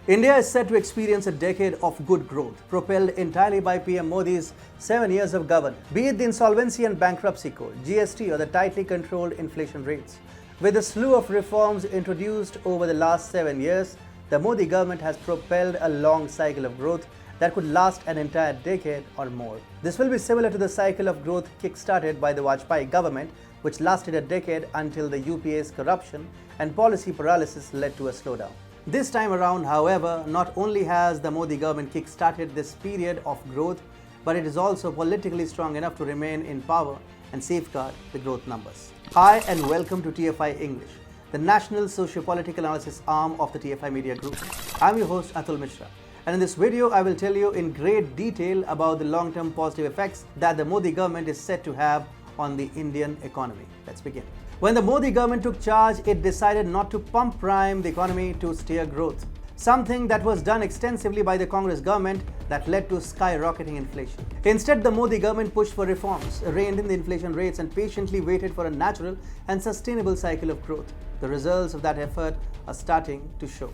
India is set to experience a decade of good growth, propelled entirely by PM Modi's 7 years of governance. Be it the Insolvency and Bankruptcy Code, GST, or the tightly controlled inflation rates. With a slew of reforms introduced over the last 7 years, the Modi government has propelled a long cycle of growth that could last an entire decade or more. This will be similar to the cycle of growth kick-started by the Vajpayee government, which lasted a decade until the UPA's corruption and policy paralysis led to a slowdown. This time around, however, not only has the Modi government kick-started this period of growth, but it is also politically strong enough to remain in power and safeguard the growth numbers. Hi and welcome to TFI English, the national socio-political analysis arm of the TFI Media Group. I'm your host Atul Mishra, and in this video I will tell you in great detail about the long-term positive effects that the Modi government is set to have on the Indian economy. Let's begin. When the Modi government took charge, it decided not to pump prime the economy to steer growth, something that was done extensively by the Congress government that led to skyrocketing inflation. Instead, the Modi government pushed for reforms, reined in the inflation rates, and patiently waited for a natural and sustainable cycle of growth. The results of that effort are starting to show.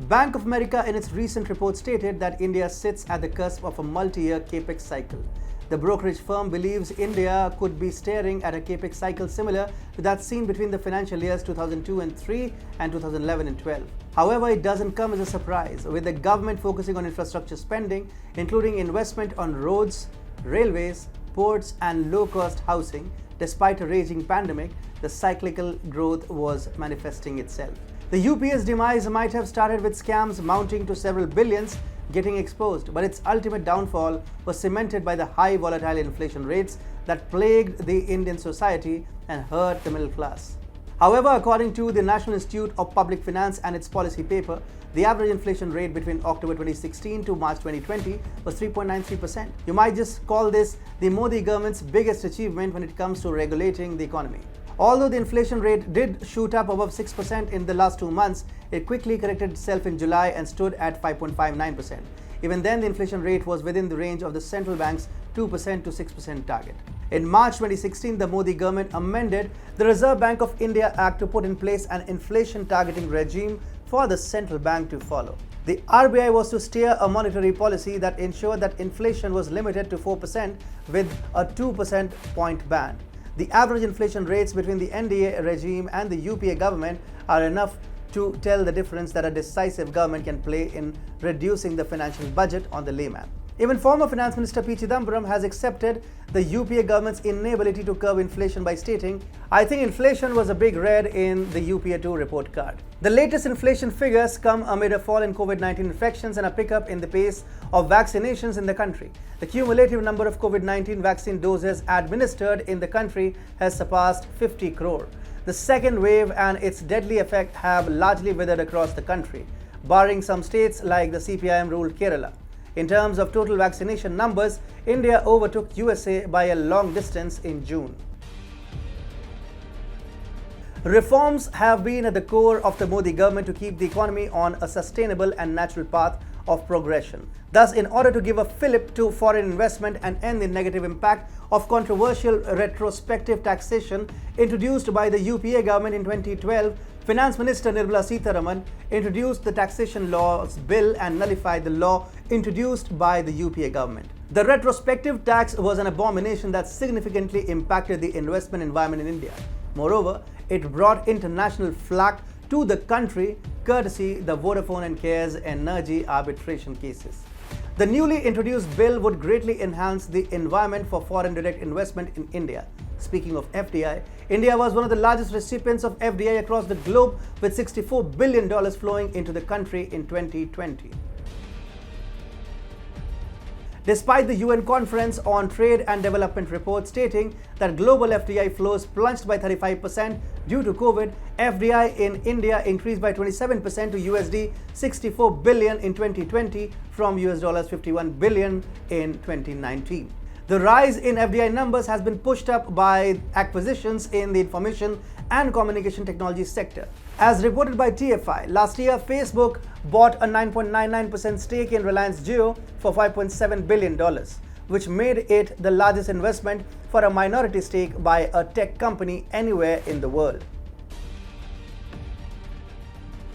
Bank of America in its recent report stated that India sits at the cusp of a multi-year capex cycle. The brokerage firm believes India could be staring at a capex cycle similar to that seen between the financial years 2002 and 3 and 2011 and 12. However, it doesn't come as a surprise, with the government focusing on infrastructure spending, including investment on roads, railways, ports, and low-cost housing. Despite a raging pandemic, the cyclical growth was manifesting itself. The UPA's demise might have started with scams mounting to several billions getting exposed, but its ultimate downfall was cemented by the high volatile inflation rates that plagued the Indian society and hurt the middle class. However, according to the National Institute of Public Finance and its policy paper, the average inflation rate between October 2016 to March 2020 was 3.93%. You might just call this the Modi government's biggest achievement when it comes to regulating the economy. Although the inflation rate did shoot up above 6% in the last 2 months, it quickly corrected itself in July and stood at 5.59%. Even then, the inflation rate was within the range of the central bank's 2% to 6% target. In March 2016, the Modi government amended the Reserve Bank of India Act to put in place an inflation targeting regime for the central bank to follow. The RBI was to steer a monetary policy that ensured that inflation was limited to 4% with a 2% point band. The average inflation rates between the NDA regime and the UPA government are enough to tell the difference that a decisive government can play in reducing the financial budget on the layman. Even former Finance Minister P. Chidambaram has accepted the UPA government's inability to curb inflation by stating, "I think inflation was a big red in the UPA 2 report card." The latest inflation figures come amid a fall in COVID-19 infections and a pickup in the pace of vaccinations in the country. The cumulative number of COVID-19 vaccine doses administered in the country has surpassed 50 crore. The second wave and its deadly effect have largely withered across the country, barring some states like the CPIM-ruled Kerala. In terms of total vaccination numbers, India overtook USA by a long distance in June. Reforms have been at the core of the Modi government to keep the economy on a sustainable and natural path of progression. Thus, in order to give a fillip to foreign investment and end the negative impact of controversial retrospective taxation introduced by the UPA government in 2012, Finance Minister Nirmala Sitharaman introduced the Taxation Laws Bill and nullified the law introduced by the UPA government. The retrospective tax was an abomination that significantly impacted the investment environment in India. Moreover, it brought international flack to the country courtesy the Vodafone and Cares Energy arbitration cases. The newly introduced bill would greatly enhance the environment for foreign direct investment in India. Speaking of FDI, India was one of the largest recipients of FDI across the globe, with $64 billion flowing into the country in 2020. Despite the UN Conference on Trade and Development report stating that global FDI flows plunged by 35% due to COVID, FDI in India increased by 27% to USD 64 billion in 2020 from US dollars 51 billion in 2019. The rise in FDI numbers has been pushed up by acquisitions in the information and communication technology sector. As reported by TFI, last year Facebook bought a 9.99% stake in Reliance Jio for $5.7 billion, which made it the largest investment for a minority stake by a tech company anywhere in the world.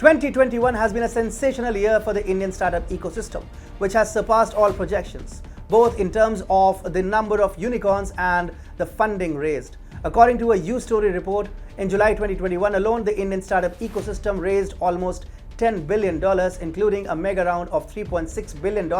2021 has been a sensational year for the Indian startup ecosystem, which has surpassed all projections, both in terms of the number of unicorns and the funding raised. According to a U-Story report, in July 2021 alone, the Indian startup ecosystem raised almost $10 billion, including a mega round of $3.6 billion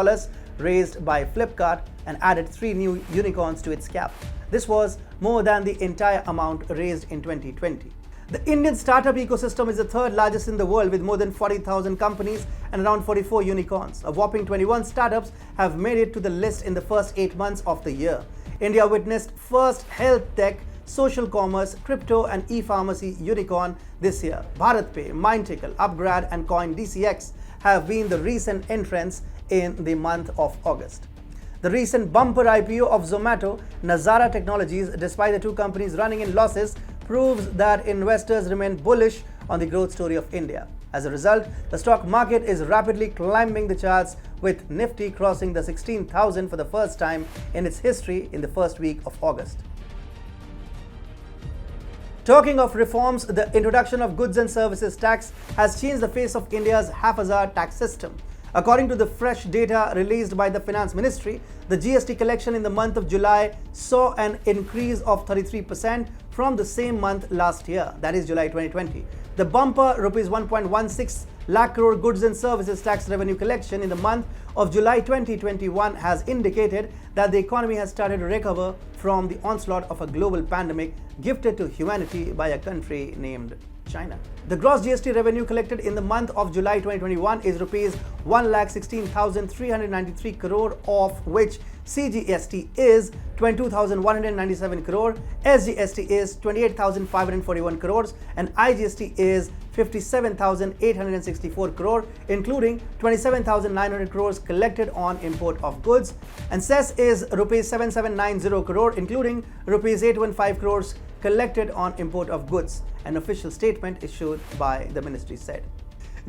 raised by Flipkart and added 3 new unicorns to its cap. This was more than the entire amount raised in 2020. The Indian startup ecosystem is the third largest in the world with more than 40,000 companies and around 44 unicorns. A whopping 21 startups have made it to the list in the first 8 months of the year. India witnessed first health tech, social commerce, crypto and e-pharmacy unicorn this year. BharatPe, Mindtickle, Upgrad and CoinDCX have been the recent entrants in the month of August. The recent bumper IPO of Zomato, Nazara Technologies, despite the two companies running in losses, proves that investors remain bullish on the growth story of India. As a result, the stock market is rapidly climbing the charts, with Nifty crossing the 16,000 for the first time in its history in the first week of August. Talking of reforms, the introduction of goods and services tax has changed the face of India's haphazard tax system. According to the fresh data released by the Finance Ministry, the GST collection in the month of July saw an increase of 33% from the same month last year, that is July 2020. The bumper Rs 1.16 lakh crore goods and services tax revenue collection in the month of July 2021 has indicated that the economy has started to recover from the onslaught of a global pandemic gifted to humanity by a country named China. The gross GST revenue collected in the month of July 2021 is Rs 1,16,393 crore, of which CGST is 22,197 crore, SGST is 28,541 crores, and IGST is 57,864 crore, including 27,900 crores collected on import of goods, and cess is Rs 7790 crore, including Rs 815 crores collected on import of goods. An official statement issued by the ministry said.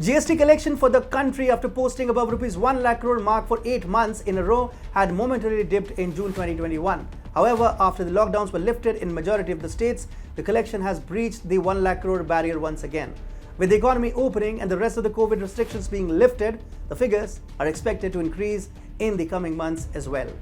GST collection for the country, after posting above Rs 1 lakh crore mark for 8 months in a row, had momentarily dipped in June 2021. However, after the lockdowns were lifted in majority of the states, the collection has breached the 1 lakh crore barrier once again. With the economy opening and the rest of the COVID restrictions being lifted, the figures are expected to increase in the coming months as well.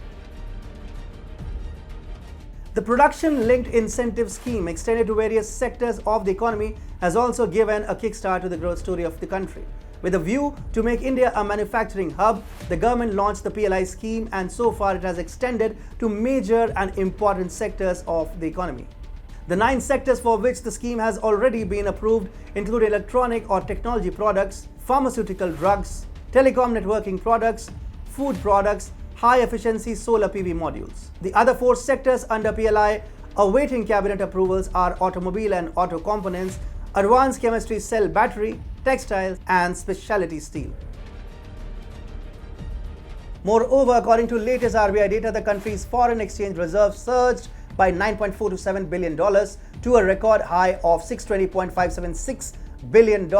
The production-linked incentive scheme extended to various sectors of the economy has also given a kickstart to the growth story of the country. With a view to make India a manufacturing hub, the government launched the PLI scheme, and so far it has extended to major and important sectors of the economy. The 9 sectors for which the scheme has already been approved include electronic or technology products, pharmaceutical drugs, telecom networking products, food products, high-efficiency solar PV modules. The other 4 sectors under PLI awaiting cabinet approvals are automobile and auto components, advanced chemistry cell battery, textiles, and specialty steel. Moreover, according to latest RBI data, the country's foreign exchange reserves surged by $9.427 billion to a record high of $620.576 billion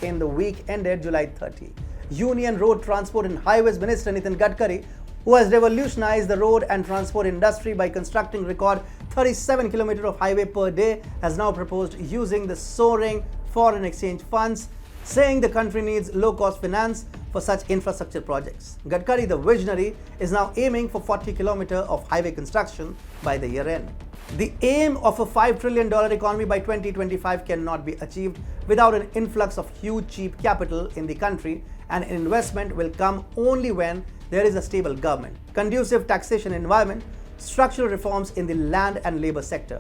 in the week ended July 30. Union Road Transport and Highways Minister Nitin Gadkari, who has revolutionized the road and transport industry by constructing record 37 km of highway per day, has now proposed using the soaring foreign exchange funds, saying the country needs low-cost finance for such infrastructure projects. Gadkari, the visionary, is now aiming for 40 km of highway construction by the year end. The aim of a $5 trillion economy by 2025 cannot be achieved without an influx of huge cheap capital in the country, and investment will come only when there is a stable government, conducive taxation environment, structural reforms in the land and labor sector.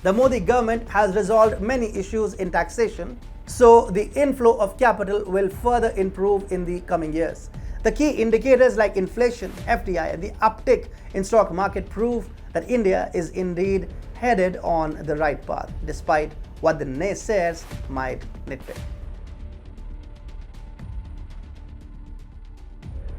The Modi government has resolved many issues in taxation, so the inflow of capital will further improve in the coming years. The key indicators like inflation, FDI, and the uptick in stock market prove that India is indeed headed on the right path, despite what the naysayers might nitpick.